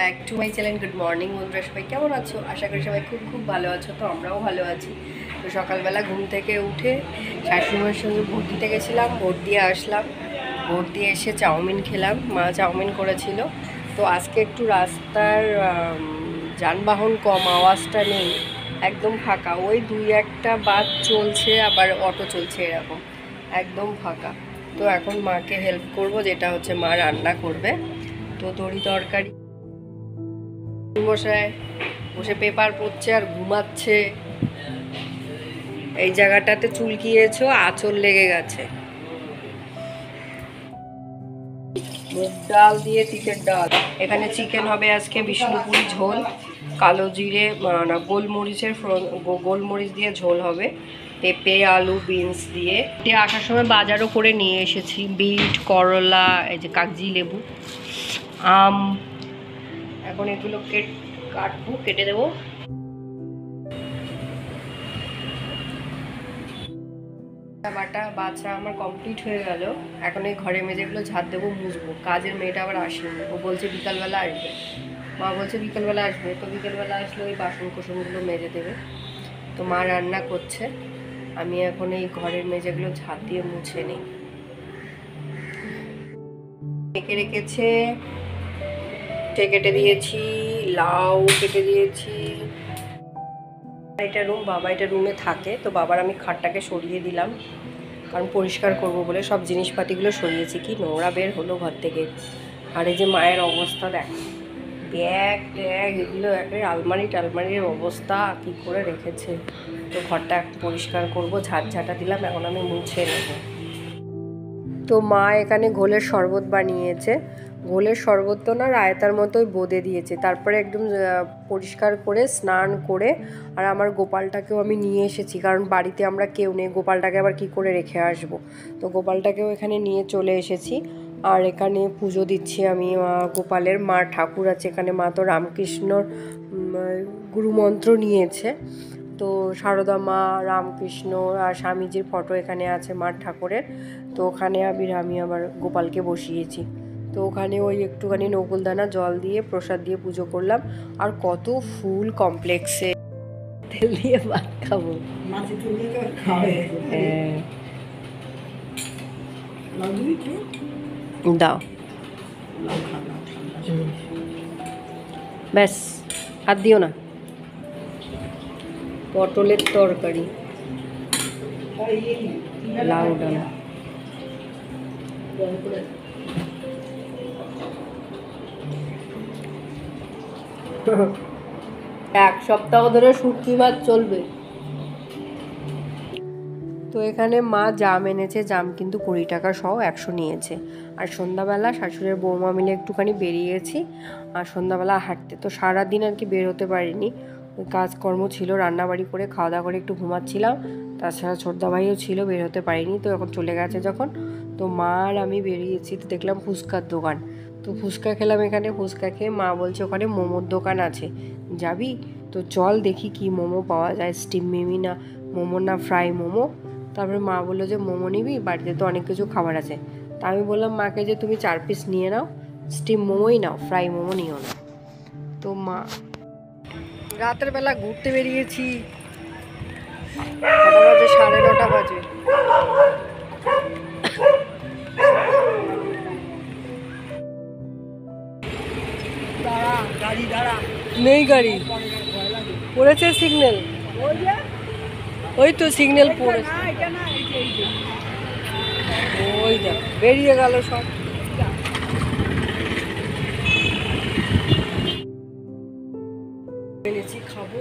Back to my channel. Good morning বন্ধুরা, সবাই কেমন আছো? আশা করি সবাই খুব খুব ভালো আছো। তো আমরাও ভালো আছি। তো সকালবেলা ঘুম থেকে উঠে শাশুড়িমার সঙ্গে ভোট দিতে গেছিলাম, ভোট দিয়ে আসলাম। ভোট দিয়ে এসে চাউমিন খেলাম, মা চাউমিন করেছিল। তো আজকে একটু রাস্তার যানবাহন কম, আওয়াজটা নেই, একদম ফাঁকা। ওই দুই একটা বাস চলছে, আবার অটো চলছে, এরকম একদম ফাঁকা। তো এখন মাকে হেল্প করব, যেটা হচ্ছে মা রান্না করবে। তো তরি তরকারি বসে বসে পেপার পড়ছে আর ঘুমাচ্ছে। এই জায়গাটাতে চুলকিয়েছো, আঁচল লেগে গেছে। মুগ ডাল দিয়ে তিতের ডাল। এখানে চিকেন হবে আজকে, বিষ্ণুপুরি ঝোল, কালো জিরে না গোলমরিচের গোলমরিচ দিয়ে ঝোল হবে। পেঁপে আলু বিনস দিয়ে। আসার সময় বাজারও করে নিয়ে এসেছি, বিট করলা, এই যে কাগজি লেবু, আম। এখন এগুলো কাটবো, কেটে দেবো। বাটা বাছা আমার কমপ্লিট হয়ে গেল। এখন এই ঘরের মেঝেগুলো ঝাড় দেবো, মুছবো। কাজের মেয়েটা আবার আসেনি, ও বলছে বিকালবেলা আসবে। মা বলছে বিকালবেলা আসবে, তো বিকালবেলা আসলে ওই বাসন কোসনগুলো মেজে দেবে। তো মা রান্না করছে, আমি এখন এই ঘরের মেঝেগুলো ঝাড় দিয়ে মুছে নিই। কেটে রেখেছে, কেটে দিয়েছি, লাউ কেটে দিয়েছি। এটা রুম, বাবা এটা রুমে থাকে। তো বাবার আমি খাটটাকে সরিয়ে দিলাম, কারণ পরিষ্কার করব বলে সব জিনিসপাতিগুলো সরিয়েছি। কি নোংরা বের হলো ঘর থেকে। আর এই যে মায়ের অবস্থা দেখ, ব্যাগ ট্যাগ এগুলো একটা আলমারির অবস্থা কী করে রেখেছে। তো ঘরটা পরিষ্কার করব, ঝাঁটা দিলাম, এখন আমি মুছে নেব। তো মা এখানে ঘোলের শরবত বানিয়েছে। ঘোলের শরবত তো না, রায়তার মতোই বোঁদে দিয়েছে। তারপরে একদম পরিষ্কার করে স্নান করে, আর আমার গোপালটাকেও আমি নিয়ে এসেছি, কারণ বাড়িতে আমরা কেউ নেই, গোপালটাকে আবার কি করে রেখে আসব। তো গোপালটাকেও এখানে নিয়ে চলে এসেছি। আর এখানে পুজো দিচ্ছি আমি গোপালের। মা ঠাকুর আছে এখানে, মা তো রামকৃষ্ণর গুরুমন্ত্র নিয়েছে। তো সারদা মা, রামকৃষ্ণ আর স্বামীজির ফটো এখানে আছে মার ঠাকুরের। তো ওখানে আমি আবার গোপালকে বসিয়েছি। তো ওখানে ওই একটুখানি নকুলদানা জল দিয়ে প্রসাদ দিয়ে পুজো করলাম। আর কত ফুল কমপ্লেক্সে, তেল দিয়ে ভাত খাবো। দাও, ব্যাস, হাত দিও না। পটলের তরকারি, লাউ ডাল। এক সপ্তাহ ধরে শুটকি মাছ চলবে। তো এখানে মা জাম এনেছে, জাম কিন্তু 20 টাকা সহ 100 নিয়েছে। আর সন্ধ্যাবেলা শাশুড়ির বৌমা মিলে একটুখানি বেরিয়েছি আর সন্ধ্যাবেলা হাঁটতে। তো সারাদিন আর কি বের হতে পারিনি, ওই কাজকর্ম ছিল, রান্নাবাড়ি করে খাওয়া দাওয়া করে একটু ঘুমাচ্ছিলাম। তাছাড়া ছোটদাভাইও ছিল, বের হতে পারিনি। তো এখন চলে গেছে যখন, তো মা আর আমি বেরিয়েছি। তো দেখলাম ফুচকার দোকান, তো ফুচকা খেলাম এখানে। ফুচকা খেয়ে মা বলছে ওখানে মোমোর দোকান আছে, যাবি? তো চল দেখি কি মোমো পাওয়া যায়, স্টিম মিমি না মোমো না ফ্রাই মোমো। তারপরে মা বললো যে মোমো নিবি, বাড়িতে তো অনেক কিছু খাবার আছে। তা আমি বললাম মাকে যে তুমি 4 পিস নিয়ে নাও, স্টিম মোমোই নাও, ফ্রাই মোমো নিও না। তো মা, রাতের বেলা ঘুরতে বেরিয়েছি, 9:30 বাজে। নেই গাড়ি, পড়েছে সিগন্যাল, ওই তো সিগন্যাল পড়েছে, ওই দেখ বেরিয়ে গেল সব। এনেছি খাবো,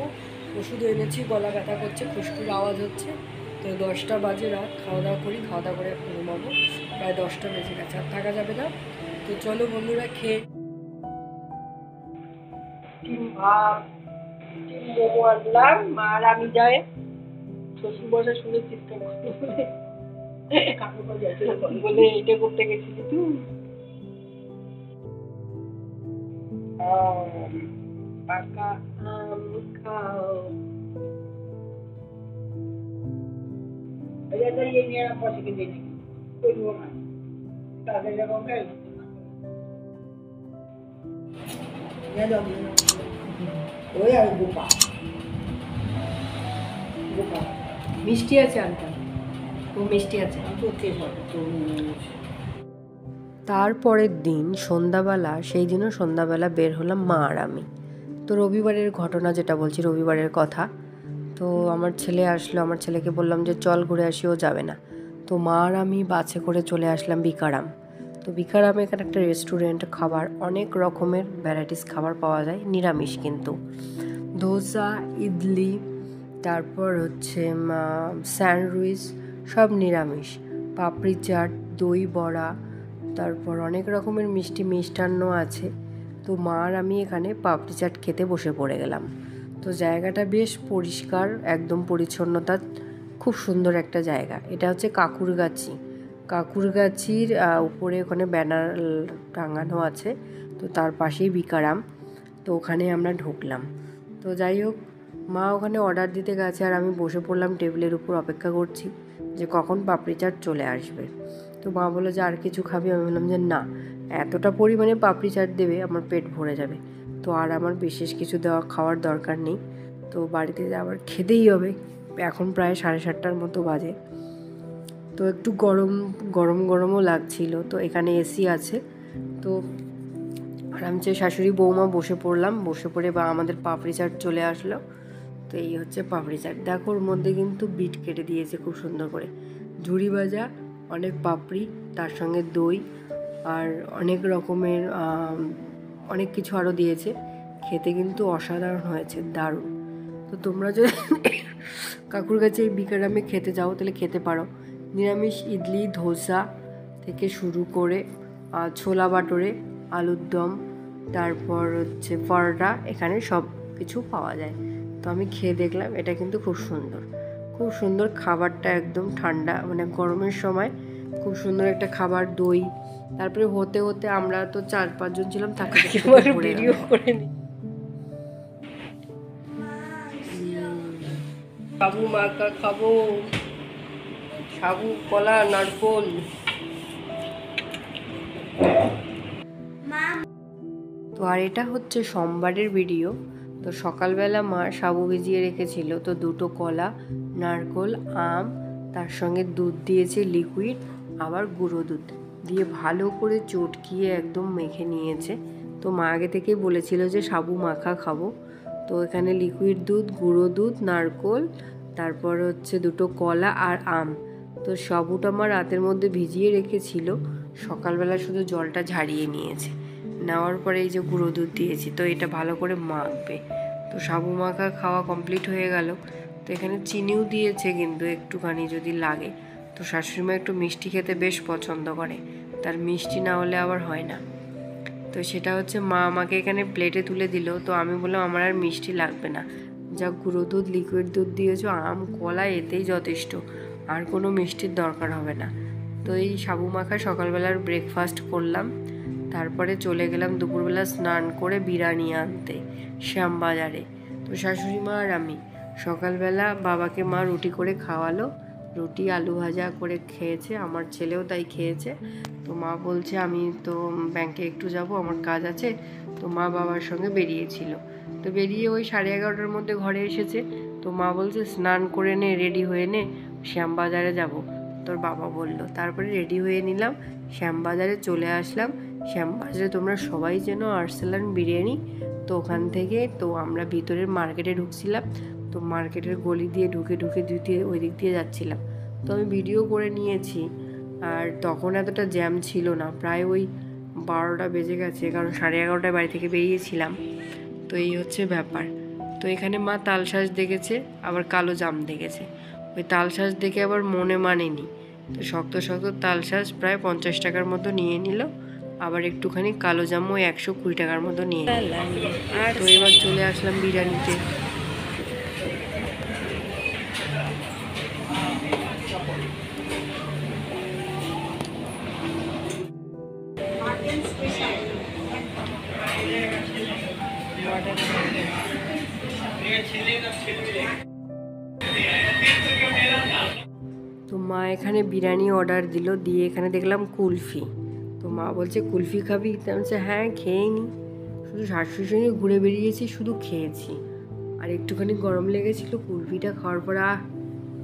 ওষুধ এনেছি, গলা ব্যথা করছে, খুশকুর আওয়াজ হচ্ছে। তো 10টা বাজে রাত, খাওয়া দাওয়া করি, খাওয়া দাওয়া করে ঘুমাবো। প্রায় 10টা বেজে গেছে, আর থাকা যাবে না। তো চলো বন্ধুরা, খেয়ে ডিম ভাত, ডিম মোমো আনলাম। মা আর আমি যাই, শ্বশুর বসে শুনে চিৎকার বলে এটা করতে গেছিলি তুই। পাকা আম খাও। ওই আর গোপা গোপা মিষ্টি আছে আনটা, ও মিষ্টি আছে। তারপরের দিন সন্ধ্যাবেলা, সেই দিনও সন্ধ্যাবেলা বের হলাম মা আর আমি। তো রবিবারের ঘটনা যেটা বলছি, রবিবারের কথা। তো আমার ছেলে আসলো, আমার ছেলেকে বললাম যে চল ঘুরে আসি, ও যাবে না। তো মা আর আমি বাসে করে চলে আসলাম বিকারাম। তো বিকারামে এখানে একটা রেস্টুরেন্ট, খাবার অনেক রকমের ভ্যারাইটিস খাবার পাওয়া যায়, নিরামিষ কিন্তু। ধোসা, ইডলি, তারপর হচ্ছে স্যান্ডউইচ, সব নিরামিষ। পাপড়ি চাট, দই বড়া, তারপর অনেক রকমের মিষ্টি মিষ্টান্ন আছে। তো মা আর আমি এখানে পাপড়ি চাট খেতে বসে পড়ে গেলাম। তো জায়গাটা বেশ পরিষ্কার, একদম পরিচ্ছন্নতা, খুব সুন্দর একটা জায়গা। এটা হচ্ছে কাকুরগাছি। কাকুরগাছির উপরে ওখানে ব্যানার টাঙানো আছে, তো তার পাশেই বিকারাম। তো ওখানে আমরা ঢুকলাম। তো যাই হোক, মা ওখানে অর্ডার দিতে গেছে আর আমি বসে পড়লাম টেবিলের উপর, অপেক্ষা করছি যে কখন পাপড়ি চাট চলে আসবে। তো মা বললো যে আর কিছু খাবি? আমি বললাম যে না, এতটা পরিমাণে পাপড়ি চাট দেবে আমার পেট ভরে যাবে, তো আর আমার বিশেষ কিছু খাওয়ার দরকার নেই। তো বাড়িতে আবার খেতেই হবে। এখন প্রায় 7:30টার মতো বাজে। তো একটু গরমও লাগছিল। তো এখানে এসি আছে, তো আরামসে শাশুড়ি বৌমা বসে পড়লাম। বসে পড়ে বা আমাদের পাপড়ি চাট চলে আসলো। তো এই হচ্ছে পাপড়ি চাট। দেখো ওর মধ্যে কিন্তু বিট কেটে দিয়েছে খুব সুন্দর করে, ঝুড়ি ভাজা, অনেক পাপড়ি, তার সঙ্গে দই আর অনেক রকমের অনেক কিছু আরও দিয়েছে। খেতে কিন্তু অসাধারণ হয়েছে, দারুণ। তো তোমরা যদি কাকুর কাছে এই বিকারামে খেতে যাও তাহলে খেতে পারো। নিরামিষ ইডলি, ধোসা থেকে শুরু করে ছোলা বাটোরে, আলুর দম, তারপর হচ্ছে পরোটা, এখানে সব কিছু পাওয়া যায়। তো আমি খেয়ে দেখলাম, এটা কিন্তু খুব সুন্দর, খুব সুন্দর খাবারটা, একদম ঠান্ডা, মানে গরমের সময় খুব সুন্দর একটা খাবার। দই, তারপরে হতে হতে আমরা তো 4-5 জন ছিলাম, তাকে ভিডিও করে নি। সাবু মাখা খাবো, সাবু, কলা, নারকোল। তো আর এটা হচ্ছে সোমবারের ভিডিও। তো সকালবেলা মা সাবু ভিজিয়ে রেখেছিল, তো 2টো কলা, নারকোল, আম, তার সঙ্গে দুধ দিয়েছে লিকুইড, আবার গুঁড়ো দুধ দিয়ে ভালো করে চটকিয়ে একদম মেখে নিয়েছে। তো মা আগে থেকেই বলেছিল যে সাবু মাখা খাবো। তো এখানে লিকুইড দুধ, গুঁড়ো দুধ, নারকোল, তারপর হচ্ছে 2টো কলা আর আম। তো সাবুটা মা রাতের মধ্যে ভিজিয়ে রেখেছিল, সকালবেলা শুধু জলটা ঝারিয়ে নিয়েছে। নেওয়ার পরে এই যে গুঁড়ো দুধ দিয়েছি, তো এটা ভালো করে মাখবে। তো সাবু মাখা খাওয়া কমপ্লিট হয়ে গেল। তো এখানে চিনিও দিয়েছে কিন্তু একটুখানি যদি লাগে। তো শাশুড়িমা একটু মিষ্টি খেতে বেশ পছন্দ করে, তার মিষ্টি না হলে আবার হয় না। তো সেটা হচ্ছে মা আমাকে এখানে প্লেটে তুলে দিল। তো আমি বললাম আমার আর মিষ্টি লাগবে না, যা গুঁড়ো দুধ, লিকুইড দুধ দিয়েছো, আম, কলা, এতেই যথেষ্ট, আর কোনো মিষ্টির দরকার হবে না। তো এই সাবু মাখা সকালবেলার ব্রেকফাস্ট করলাম। তারপরে চলে গেলাম দুপুরবেলা স্নান করে বিরিয়ানি আনতে শ্যামবাজারে। তো শাশুড়ি মা আর আমি সকালবেলা বাবাকে মা রুটি করে খাওয়ালো, রুটি আলু ভাজা করে খেয়েছে, আমার ছেলেও তাই খেয়েছে। তো মা বলছে আমি তো ব্যাংকে একটু যাব, আমার কাজ আছে। তো মা বাবার সঙ্গে বেরিয়েছিল। তো বেরিয়ে ওই 11:30টার মধ্যে ঘরে এসেছে। তো মা বলছে স্নান করে নে, রেডি হয়ে নে, শ্যামবাজারে যাব। তোর বাবা বলল। তারপরে রেডি হয়ে নিলাম, শ্যামবাজারে চলে আসলাম। শ্যামবাজারে তোমরা সবাই চেনো আরসালান বিরিয়ানি। তো ওখান থেকে তো আমরা ভিতরের মার্কেটে ঢুকছিলাম। তো মার্কেটের গলি দিয়ে ঢুকে ওই দিক দিয়ে যাচ্ছিলাম। তো আমি ভিডিও করে নিয়েছি। আর তখন এতটা জ্যাম ছিল না, প্রায় ওই 12টা বেজে গেছে, কারণ 11:30টায় বাড়ি থেকে বেরিয়েছিলাম। তো এই হচ্ছে ব্যাপার। তো এখানে মা তালশাঁস দেখেছে, আবার কালো জাম দেখেছে। ওই তালশাঁস দেখে আবার মনে মানেনি, তো শক্ত শক্ত তালশাঁস প্রায় 50 টাকার মতো নিয়ে নিল, আবার একটুখানি কালো জামও 120 টাকার মতো নিয়ে নিল। তো এবার চলে আসলাম বিরিয়ানিতে। তো মা এখানে বিরিয়ানি অর্ডার দিল, দিয়ে এখানে দেখলাম কুলফি। তো মা বলছে কুলফি খাবি? তো আমি বলছি হ্যাঁ খেয়ে নি। শুধু শাশুড়ির সঙ্গে ঘুরে বেরিয়েছি, শুধু খেয়েছি। আর একটুখানি গরম লেগেছিল, কুলফিটা খাওয়ার পর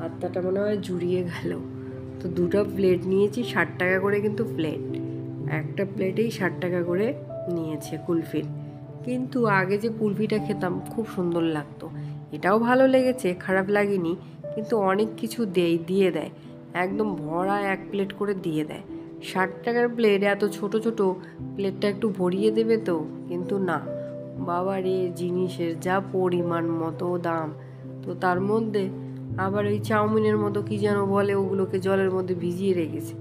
আত্মাটা মনে হয় জুড়িয়ে গেল। তো 2টা প্লেট নিয়েছি, 60 টাকা করে কিন্তু প্লেট, একটা প্লেটেই 60 টাকা করে নিয়েছে কুলফির। কিন্তু আগে যে কুলফিটা খেতাম খুব সুন্দর লাগতো, এটাও ভালো লেগেছে, খারাপ লাগেনি। কিন্তু অনেক কিছু দিয়ে দেয়, একদম ভরা 1 প্লেট করে দিয়ে দেয়। 60 টাকার প্লেট, এত ছোট ছোট প্লেটটা একটু ভরিয়ে দেবে তো, কিন্তু না, বাবা রে, জিনিসের যা পরিমাণ মতো দাম। তো তার মধ্যে আবার ওই চাউমিনের মতো কি যেন বলে, ওগুলোকে জলের মধ্যে ভিজিয়ে রেখেছে,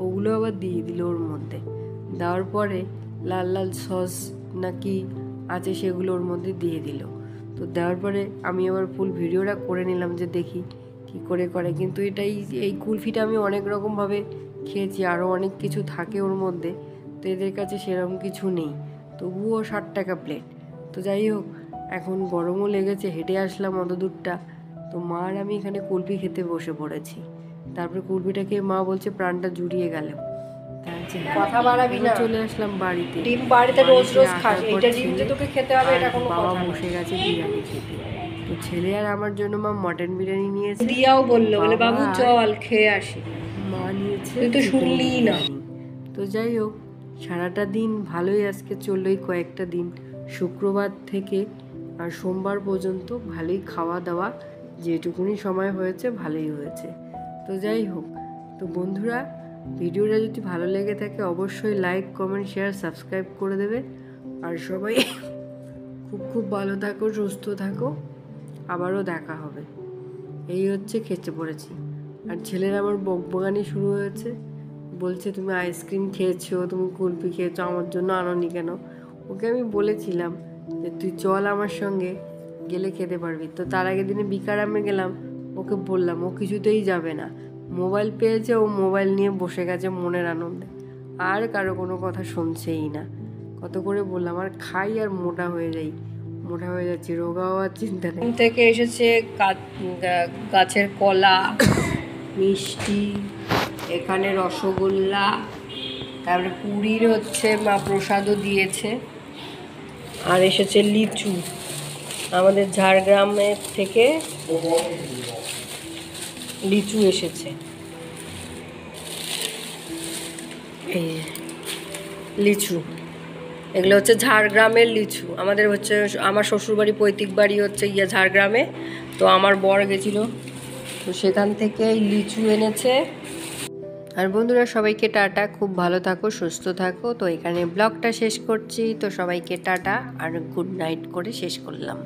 ওগুলো আবার দিয়ে দিল ওর মধ্যে। দেওয়ার পরে লাল লাল সস নাকি আছে, সেগুলো ওর মধ্যে দিয়ে দিল। তো দেওয়ার পরে আমি আবার ফুল ভিডিওটা করে নিলাম যে দেখি কি করে করে। কিন্তু এই কুলফিটা আমি অনেক রকমভাবে খেয়েছি, আরও অনেক কিছু থাকে ওর মধ্যে, তো এদের কাছে সেরকম কিছু নেই, তবুও 60 টাকা প্লেট। তো যাই হোক, এখন গরমও লেগেছে, হেঁটে আসলাম অত দূরটা। তো মা আর আমি এখানে কুলফি খেতে বসে পড়েছি। তারপরে কুলফিটা খেয়ে মা বলছে প্রাণটা জুড়িয়ে গেল। কথা বাড়াবি না, চলে আসলাম বাড়িতে। ডিম বাড়িতে রোজ রোজ খাস, এটা ডিম যে তোকে খেতে হবে এটা কোনো কথা না। বাবা বসে গেছে বিরিয়ানি খেতে। তো ছেলে আর আমার জন্য মা মটন বিরিয়ানি নিয়েছে। দিয়াও বললো, বলে বাবু চল খেয়ে আসি। মা নিয়েছে, তুই তো শুনলিই না। তো যাই হোক, সারাটা দিন ভালোই আজকে চললো, এই কয়েকটা দিন শুক্রবার থেকে আর সোমবার পর্যন্ত ভালোই খাওয়া দাওয়া, যেটুকুনি সময় হয়েছে ভালোই হয়েছে। তো যাই হোক, তো বন্ধুরা, ভিডিওটা যদি ভালো লেগে থাকে অবশ্যই লাইক, কমেন্ট, শেয়ার, সাবস্ক্রাইব করে দেবে। আর সবাই খুব খুব ভালো থাকো, সুস্থ থাকো, আবারও দেখা হবে। এই হচ্ছে, খেতে পড়েছি। আর ছেলের আমার বকবকানি শুরু হয়েছে, বলছে তুমি আইসক্রিম খেয়েছো, তুমি কুলফি খেয়েছো, আমার জন্য আনোনি কেন? ওকে আমি বলেছিলাম যে তুই চল আমার সঙ্গে, গেলে খেতে পারবি। তো তার আগের দিনে বিকারামে গেলাম, ওকে বললাম, ও কিছুতেই যাবে না। মোবাইল পেয়েছে, ও মোবাইল নিয়ে বসে গেছে মনের আনন্দে, আর কারো কোনো কথা শুনছেই না। কত করে বললাম, আর খাই আর মোটা হয়ে যাই, মোটা হয়ে যাচ্ছি, রোগা হওয়ার চিন্তা নেই। থেকে এসেছে গাছের কলা, মিষ্টি, এখানে রসগোল্লা, তারপরে পুরীর হচ্ছে মা প্রসাদও দিয়েছে, আর এসেছে লিচু আমাদের ঝাড়গ্রামের থেকে, লিচু এসেছে। এই লিচু, এগুলো হচ্ছে ঝাড়গ্রামের লিচু। আমাদের হচ্ছে, আমার শ্বশুরবাড়ি পৈতৃক বাড়ি হচ্ছে ঝাড়গ্রামে। তো আমার বর গেছিল, তো সেখান থেকে লিচু এনেছে। আর বন্ধুরা, সবাইকে টাটা, খুব ভালো থাকো, সুস্থ থাকো। তো এখানে ব্লগটা শেষ করছি। তো সবাইকে টাটা আর গুড নাইট করে শেষ করলাম।